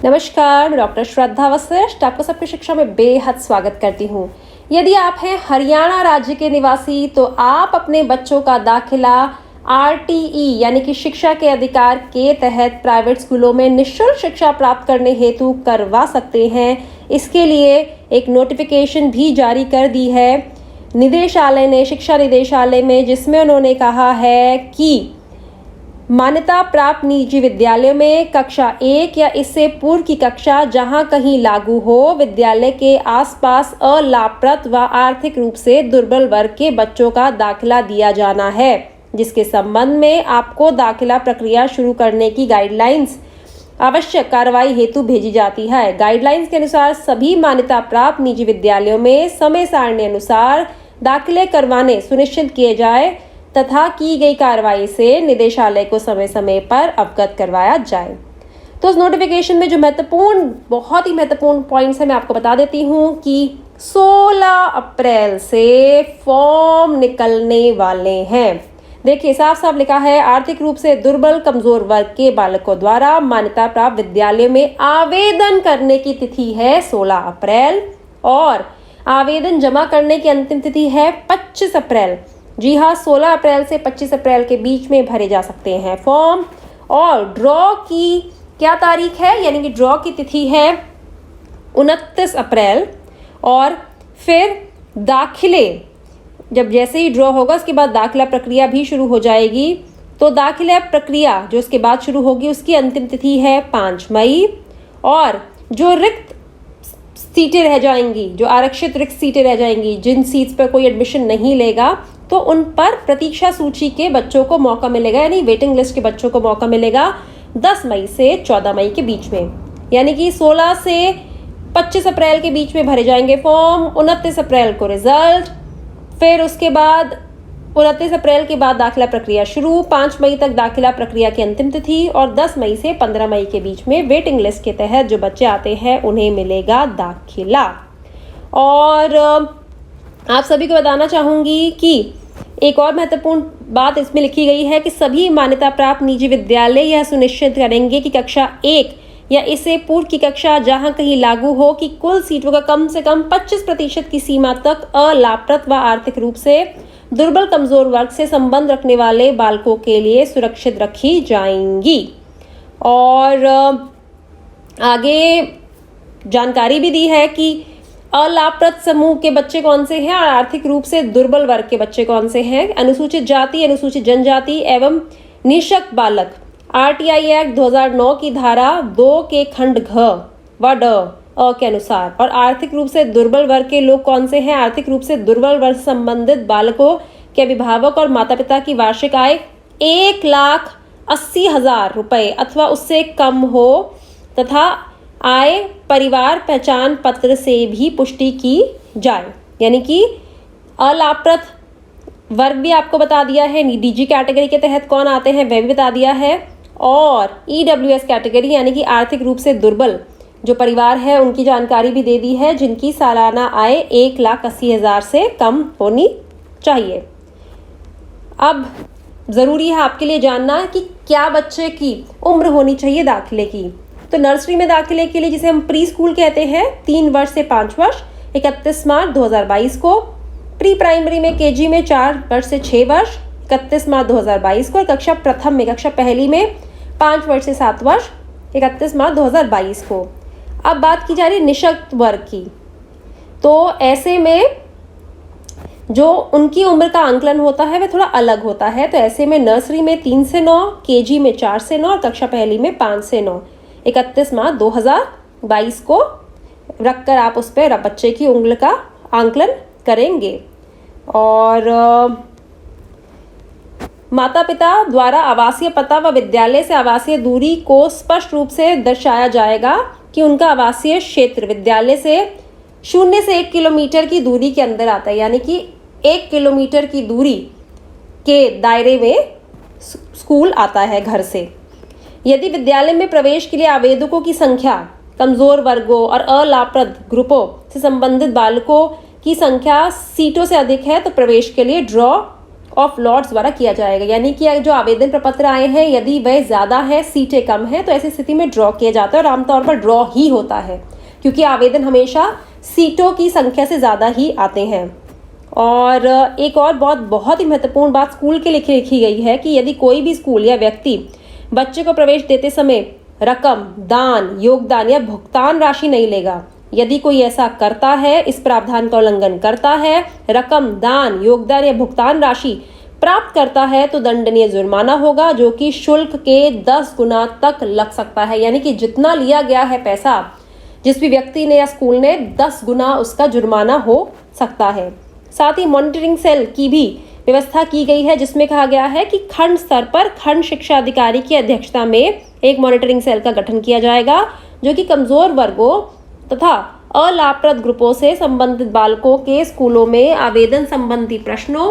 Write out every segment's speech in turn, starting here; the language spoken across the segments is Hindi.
नमस्कार, मैं डॉक्टर श्रद्धा वशिष्ठ आपको सबकी शिक्षा में बेहद स्वागत करती हूँ। यदि आप हैं हरियाणा राज्य के निवासी तो आप अपने बच्चों का दाखिला RTE यानी कि शिक्षा के अधिकार के तहत प्राइवेट स्कूलों में निःशुल्क शिक्षा प्राप्त करने हेतु करवा सकते हैं। इसके लिए एक नोटिफिकेशन भी जारी कर दी है निदेशालय ने, शिक्षा निदेशालय में, जिसमें उन्होंने कहा है कि मान्यता प्राप्त निजी विद्यालयों में कक्षा 1 या इससे पूर्व की कक्षा जहां कहीं लागू हो, विद्यालय के आसपास अलाभप्रद व आर्थिक रूप से दुर्बल वर्ग के बच्चों का दाखिला दिया जाना है, जिसके संबंध में आपको दाखिला प्रक्रिया शुरू करने की गाइडलाइंस आवश्यक कार्रवाई हेतु भेजी जाती है। गाइडलाइंस के अनुसार सभी मान्यता प्राप्त निजी विद्यालयों में समय सारणी अनुसार दाखिले करवाने सुनिश्चित किए जाए तथा की गई कार्रवाई से निदेशालय को समय समय पर अवगत करवाया जाए। तो उस नोटिफिकेशन में जो बहुत ही महत्वपूर्ण पॉइंट्स है मैं आपको बता देती हूँ कि 16 अप्रैल से फॉर्म निकलने वाले हैं। देखिए, साफ साफ लिखा है, आर्थिक रूप से दुर्बल कमजोर वर्ग के बालकों द्वारा मान्यता प्राप्त विद्यालयों में आवेदन करने की तिथि है 16 अप्रैल और आवेदन जमा करने की अंतिम तिथि है 25 अप्रैल। जी हाँ, 16 अप्रैल से 25 अप्रैल के बीच में भरे जा सकते हैं फॉर्म। और ड्रॉ की क्या तारीख है, यानी कि ड्रॉ की तिथि है 29 अप्रैल और फिर दाखिले जब जैसे ही ड्रॉ होगा उसके बाद दाखिला प्रक्रिया भी शुरू हो जाएगी। तो दाखिला प्रक्रिया जो उसके बाद शुरू होगी उसकी अंतिम तिथि है 5 मई और जो रिक्त सीटें रह जाएंगी, जो आरक्षित रिक्त सीटें रह जाएंगी, जिन सीट्स पर कोई एडमिशन नहीं लेगा, तो उन पर प्रतीक्षा सूची के बच्चों को मौका मिलेगा, यानी वेटिंग लिस्ट के बच्चों को मौका मिलेगा 10 मई से 14 मई के बीच में। यानी कि 16 से 25 अप्रैल के बीच में भरे जाएंगे फॉर्म, 29 अप्रैल को रिजल्ट, फिर उसके बाद 29 अप्रैल के बाद दाखिला प्रक्रिया शुरू, 5 मई तक दाखिला प्रक्रिया की अंतिम तिथि और 10 मई से 15 मई के बीच में वेटिंग लिस्ट के तहत जो बच्चे आते हैं उन्हें मिलेगा दाखिला। और आप सभी को बताना चाहूँगी कि एक और महत्वपूर्ण बात इसमें लिखी गई है कि सभी मान्यता प्राप्त निजी विद्यालय यह सुनिश्चित करेंगे कि कक्षा 1 या इससे पूर्व की कक्षा जहां कहीं लागू हो कि कुल सीटों का कम से कम 25% की सीमा तक अलाभप्रद व आर्थिक रूप से दुर्बल कमजोर वर्ग से संबंध रखने वाले बालकों के लिए सुरक्षित रखी जाएंगी। और आगे जानकारी भी दी है कि अलाभप्रद समूह के बच्चे कौन से हैं और आर्थिक रूप से दुर्बल वर्ग के बच्चे कौन से हैं। अनुसूचित जाति, अनुसूचित जनजाति एवं निःशक्त बालक RTI एक्ट 2009 की धारा 2 के खंड घ व ड अ के अनुसार। और आर्थिक रूप से दुर्बल वर्ग के लोग कौन से हैं? आर्थिक रूप से दुर्बल वर्ग संबंधित बालकों के अभिभावक और माता पिता की वार्षिक आय 1,80,000 रुपये अथवा उससे कम हो तथा आय परिवार पहचान पत्र से भी पुष्टि की जाए। यानी कि अलाभप्रद वर्ग भी आपको बता दिया है, DG कैटेगरी के तहत कौन आते हैं वह भी बता दिया है, और EWS कैटेगरी यानी कि आर्थिक रूप से दुर्बल जो परिवार है उनकी जानकारी भी दे दी है, जिनकी सालाना आय 1,80,000 से कम होनी चाहिए। अब ज़रूरी है आपके लिए जानना कि क्या बच्चे की उम्र होनी चाहिए दाखिले की। तो नर्सरी में दाखिले के लिए, जिसे हम प्री स्कूल कहते हैं, 3 वर्ष से 5 वर्ष 31 मार्च 2022 को, प्री प्राइमरी में KG में 4 वर्ष से 6 वर्ष 31 मार्च 2022 को, और कक्षा प्रथम में, कक्षा पहली में 5 वर्ष से 7 वर्ष 31 मार्च 2022 को। अब बात की जा रही है निःशक्त वर्ग की। तो ऐसे में जो उनकी उम्र का आंकलन होता है वह थोड़ा अलग होता है। तो ऐसे में नर्सरी में 3 से 9, KG में 4 से 9 और कक्षा पहली में 5 से 9 31 मार्च 2022 को रखकर आप उस पर बच्चे की उम्र का आंकलन करेंगे। और माता पिता द्वारा आवासीय पता व विद्यालय से आवासीय दूरी को स्पष्ट रूप से दर्शाया जाएगा कि उनका आवासीय क्षेत्र विद्यालय से 0 से 1 किलोमीटर की दूरी के अंदर आता है, यानी कि 1 किलोमीटर की दूरी के दायरे में स्कूल आता है घर से। यदि विद्यालय में प्रवेश के लिए आवेदकों की संख्या कमजोर वर्गों और अलाभप्रद ग्रुपों से संबंधित बालकों की संख्या सीटों से अधिक है तो प्रवेश के लिए ड्रॉ ऑफ लॉर्ड्स द्वारा किया जाएगा। यानी कि जो आवेदन प्रपत्र आए हैं यदि वह ज़्यादा है, सीटें कम हैं, तो ऐसी स्थिति में ड्रॉ किया जाता है और आमतौर पर ड्रॉ ही होता है क्योंकि आवेदन हमेशा सीटों की संख्या से ज़्यादा ही आते हैं। और एक और बहुत ही महत्वपूर्ण बात स्कूल के लिए लिखी गई है कि यदि कोई भी स्कूल या व्यक्ति बच्चे को प्रवेश देते समय रकम, दान, योगदान या भुगतान राशि नहीं लेगा, यदि कोई ऐसा करता है, इस प्रावधान का उल्लंघन करता है, रकम, दान, योगदान या भुगतान राशि प्राप्त करता है, तो दंडनीय जुर्माना होगा जो कि शुल्क के 10 गुना तक लग सकता है। यानी कि जितना लिया गया है पैसा जिस भी व्यक्ति ने या स्कूल ने, 10 गुना उसका जुर्माना हो सकता है। साथ ही मॉनिटरिंग सेल की भी व्यवस्था की गई है जिसमें कहा गया है कि खंड स्तर पर खंड शिक्षा अधिकारी की अध्यक्षता में एक मॉनिटरिंग सेल का गठन किया जाएगा जो कि कमजोर वर्गों तथा अलाभप्रद ग्रुपों से संबंधित बालकों के स्कूलों में आवेदन संबंधी प्रश्नों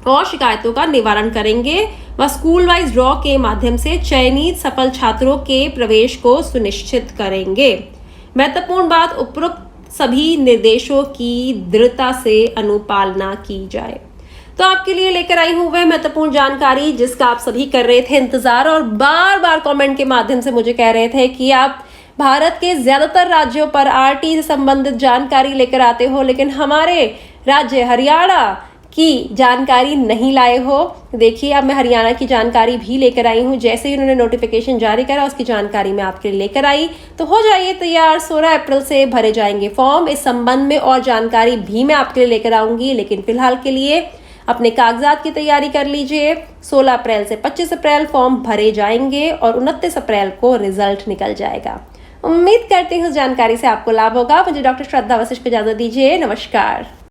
और शिकायतों का निवारण करेंगे व स्कूल वाइज ड्रॉ के माध्यम से चयनित सफल छात्रों के प्रवेश को सुनिश्चित करेंगे। महत्वपूर्ण बात, उपरोक्त सभी निर्देशों की दृढ़ता से अनुपालना की जाए। तो आपके लिए लेकर आई हूं वह महत्वपूर्ण जानकारी जिसका आप सभी कर रहे थे इंतजार और बार बार कमेंट के माध्यम से मुझे कह रहे थे कि आप भारत के ज्यादातर राज्यों पर आरटी से संबंधित जानकारी लेकर आते हो लेकिन हमारे राज्य हरियाणा की जानकारी नहीं लाए हो। देखिए अब मैं हरियाणा की जानकारी भी लेकर आई हूँ। जैसे ही उन्होंने नोटिफिकेशन जारी करा उसकी जानकारी मैं आपके लिए लेकर आई। तो हो जाइए तैयार, 16 अप्रैल से भरे जाएंगे फॉर्म। इस संबंध में और जानकारी भी मैं आपके लिए लेकर आऊंगी, लेकिन फिलहाल के लिए अपने कागजात की तैयारी कर लीजिए। 16 अप्रैल से 25 अप्रैल फॉर्म भरे जाएंगे और 29 अप्रैल को रिजल्ट निकल जाएगा। उम्मीद करती हूँ जानकारी से आपको लाभ होगा। मुझे डॉक्टर श्रद्धा वशिष्ठ को इजाजत दीजिए। नमस्कार।